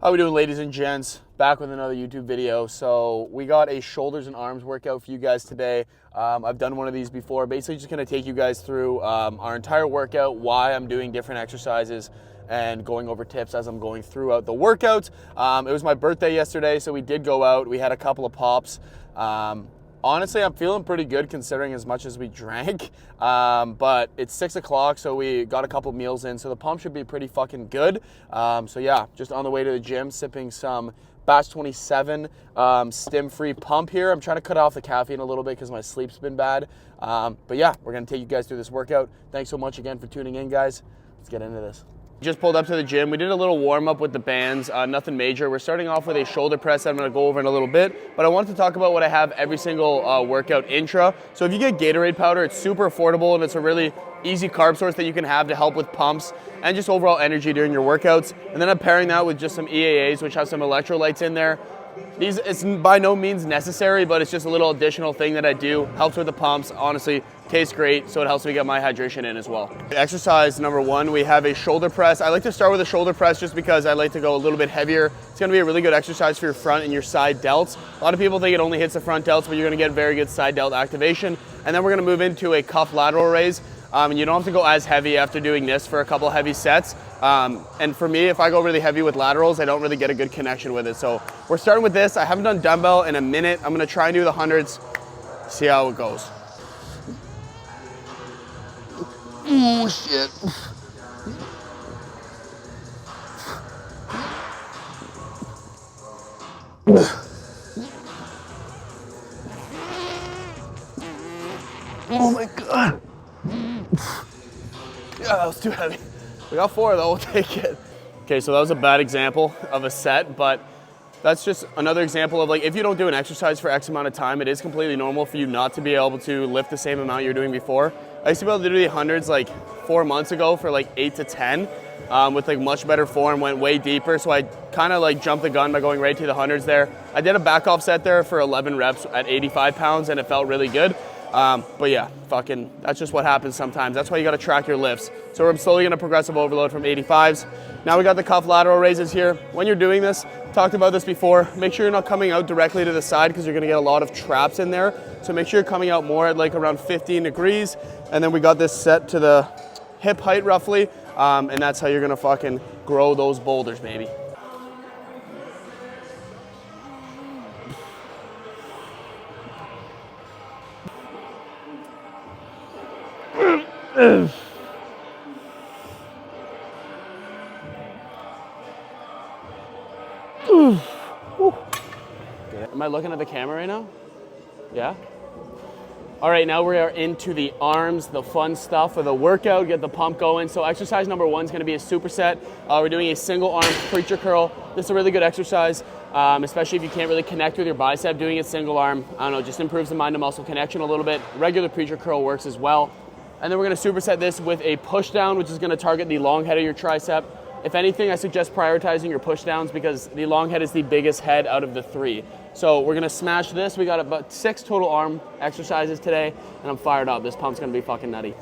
How we doing, ladies and gents? Back with another YouTube video. So we got a shoulders and arms workout for you guys today. I've done one of these before. Basically just going to take you guys through our entire workout, why I'm doing different exercises, and going over tips as I'm going throughout the workout. It was my birthday yesterday, so we did go out. We had a couple of pops. Honestly, I'm feeling pretty good considering as much as we drank, but it's 6 o'clock, so we got a couple meals in, so the pump should be pretty fucking good. So yeah, just on the way to the gym, sipping some Batch 27 stim-free pump here. I'm trying to cut off the caffeine a little bit because my sleep's been bad. But yeah, we're gonna take you guys through this workout. Thanks so much again for tuning in, guys. Let's get into this. Just pulled up to the gym. We did a little warm up with the bands, nothing major. We're starting off with a shoulder press that I'm gonna go over in a little bit, but I wanted to talk about what I have every single workout intra. So if you get Gatorade powder, it's super affordable and it's a really easy carb source that you can have to help with pumps and just overall energy during your workouts. And then I'm pairing that with just some EAAs, which have some electrolytes in there. It's by no means necessary, but it's just a little additional thing that I do. Helps with the pumps, honestly, tastes great, so it helps me get my hydration in as well. Exercise number one, we have a shoulder press. I like to start with a shoulder press just because I like to go a little bit heavier. It's gonna be a really good exercise for your front and your side delts. A lot of people think it only hits the front delts, but you're gonna get very good side delt activation. And then we're gonna move into a cuff lateral raise. And you don't have to go as heavy after doing this for a couple heavy sets. And for me, if I go really heavy with laterals, I don't really get a good connection with it. So we're starting with this. I haven't done dumbbell in a minute. I'm gonna try and do the hundreds, see how it goes. Oh shit. Oh my God. Yeah, that was too heavy. We got 4 though, we'll take it. Okay, so that was a bad example of a set, but that's just another example of, like, if you don't do an exercise for X amount of time, it is completely normal for you not to be able to lift the same amount you're doing before. I used to be able to do the hundreds like 4 months ago for like 8 to 10 with like much better form, went way deeper. So I kind of like jumped the gun by going right to the hundreds there. I did a back off set there for 11 reps at 85 pounds and it felt really good. But yeah, that's just what happens sometimes. That's why you gotta track your lifts. So I'm slowly gonna progressive overload from 85s. Now we got the cuff lateral raises here. When you're doing this, talked about this before, make sure you're not coming out directly to the side because you're gonna get a lot of traps in there. So make sure you're coming out more at like around 15 degrees. And then we got this set to the hip height roughly. And that's how you're gonna fucking grow those boulders, baby. Am I looking at the camera right now? Yeah? All right, now we are into the arms, the fun stuff of the workout, get the pump going. So exercise number one is gonna be a superset. We're doing a single arm preacher curl. This is a really good exercise, especially if you can't really connect with your bicep. Doing it single arm, I don't know, just improves the mind to muscle connection a little bit. Regular preacher curl works as well. And then we're gonna superset this with a push down, which is gonna target the long head of your tricep. If anything, I suggest prioritizing your push downs because the long head is the biggest head out of the 3. So we're gonna smash this. We got about 6 total arm exercises today, and I'm fired up. This pump's gonna be fucking nutty.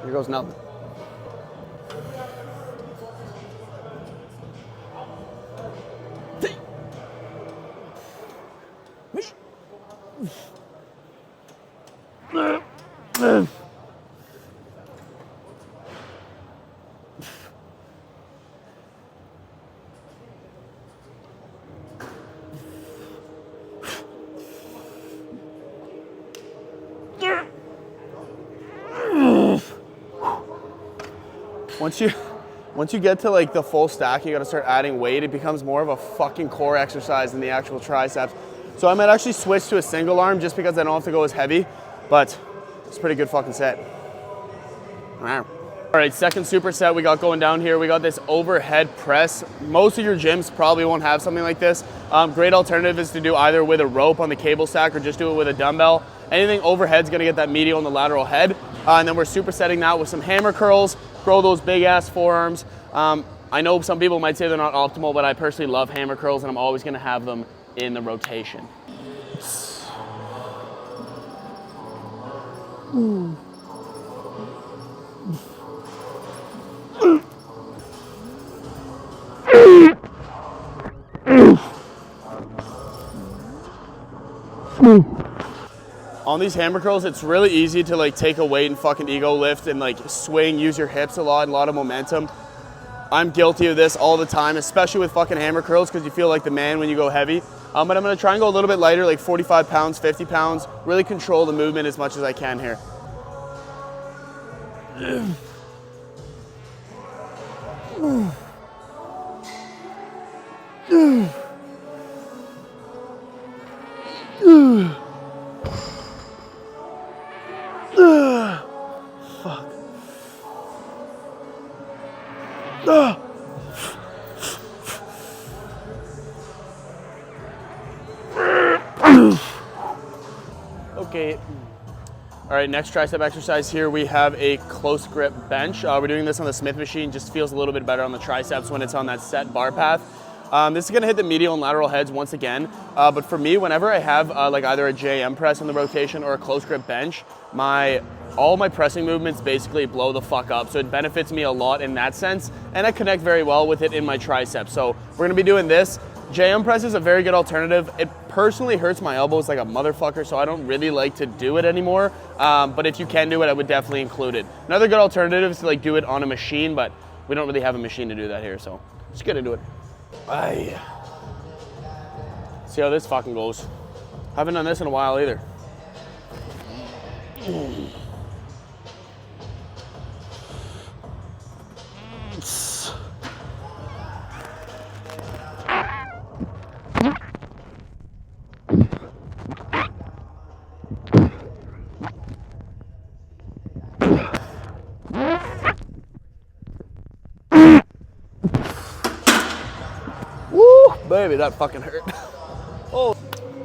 Here goes nothing. Once you get to like the full stack, you gotta start adding weight. It becomes more of a fucking core exercise than the actual triceps. So I might actually switch to a single arm just because I don't have to go as heavy, but it's a pretty good fucking set. All right, second superset we got going down here. We got this overhead press. Most of your gyms probably won't have something like this. Great alternative is to do either with a rope on the cable stack or just do it with a dumbbell. Anything overhead is gonna get that medial and the lateral head. And then we're supersetting that with some hammer curls, grow those big ass forearms. I know some people might say they're not optimal, but I personally love hammer curls and I'm always gonna have them in the rotation. On these hammer curls, it's really easy to like take a weight and fucking ego lift and like swing, use your hips a lot of momentum. I'm guilty of this all the time, especially with fucking hammer curls because you feel like the man when you go heavy. But I'm gonna try and go a little bit lighter, like 45 pounds, 50 pounds, really control the movement as much as I can here. Fuck. Okay. All right, next tricep exercise here, we have a close grip bench. We're doing this on the Smith machine, just feels a little bit better on the triceps when it's on that set bar path. This is gonna hit the medial and lateral heads once again, but for me, whenever I have like either a JM press in the rotation or a close grip bench, all my pressing movements basically blow the fuck up, so it benefits me a lot in that sense, and I connect very well with it in my triceps. So we're gonna be doing this. JM press is a very good alternative. It personally hurts my elbows like a motherfucker, so I don't really like to do it anymore, but if you can do it, I would definitely include it. Another good alternative is to like do it on a machine, but we don't really have a machine to do that here, so let's get into it. Aye. See how this fucking goes. Haven't done this in a while either. Woo, baby, that fucking hurt. Oh.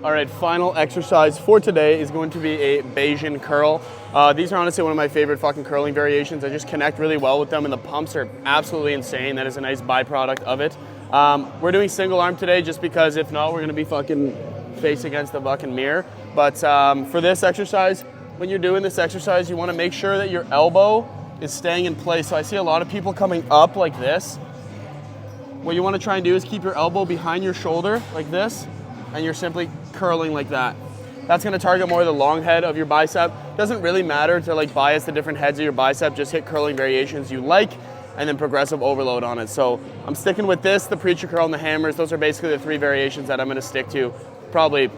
All right, final exercise for today is going to be a Bayesian curl. These are honestly one of my favorite fucking curling variations. I just connect really well with them and the pumps are absolutely insane. That is a nice byproduct of it. We're doing single arm today just because if not, we're gonna be fucking face against the fucking mirror. But for this exercise, when you're doing this exercise, you wanna make sure that your elbow is staying in place. So I see a lot of people coming up like this. What you wanna try and do is keep your elbow behind your shoulder like this, and you're simply curling like that. That's gonna target more the long head of your bicep. Doesn't really matter to like bias the different heads of your bicep, just hit curling variations you like, and then progressive overload on it. So I'm sticking with this, the preacher curl and the hammers. Those are basically the three variations that I'm gonna stick to, probably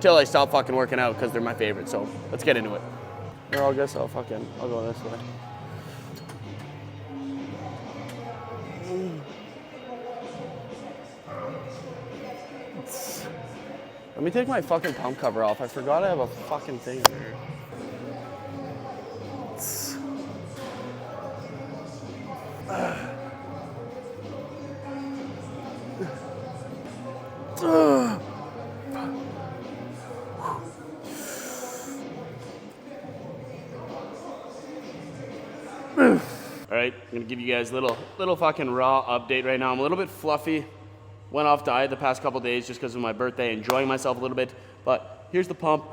till I stop fucking working out because they're my favorite. So let's get into it. Or I guess I'll go this way. Let me take my fucking pump cover off. I forgot I have a fucking thing there. All right, I'm gonna give you guys a little fucking raw update right now. I'm a little bit fluffy. Went off diet the past couple days just because of my birthday, enjoying myself a little bit. But here's the pump.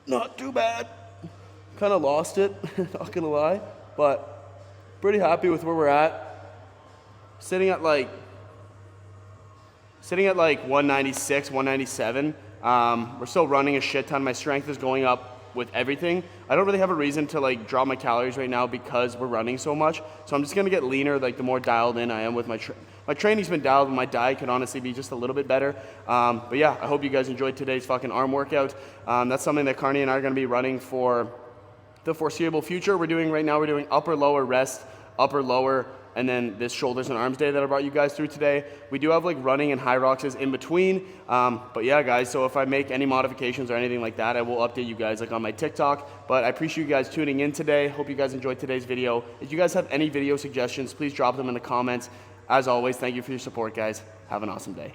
Not too bad. Kind of lost it, not gonna lie, but pretty happy with where we're at. Sitting at like 196, 197. We're still running a shit ton. My strength is going up with everything. I don't really have a reason to like drop my calories right now because we're running so much. So I'm just gonna get leaner like the more dialed in I am with my training's been dialed, but my diet could honestly be just a little bit better. But yeah, I hope you guys enjoyed today's fucking arm workout. That's something that Carney and I are gonna be running for the foreseeable future. We're doing upper lower rest, upper lower, and then this shoulders and arms day that I brought you guys through today. We do have like running and high rocks in between. But yeah, guys, so if I make any modifications or anything like that, I will update you guys like on my TikTok. But I appreciate you guys tuning in today. Hope you guys enjoyed today's video. If you guys have any video suggestions, please drop them in the comments. As always, thank you for your support, guys. Have an awesome day.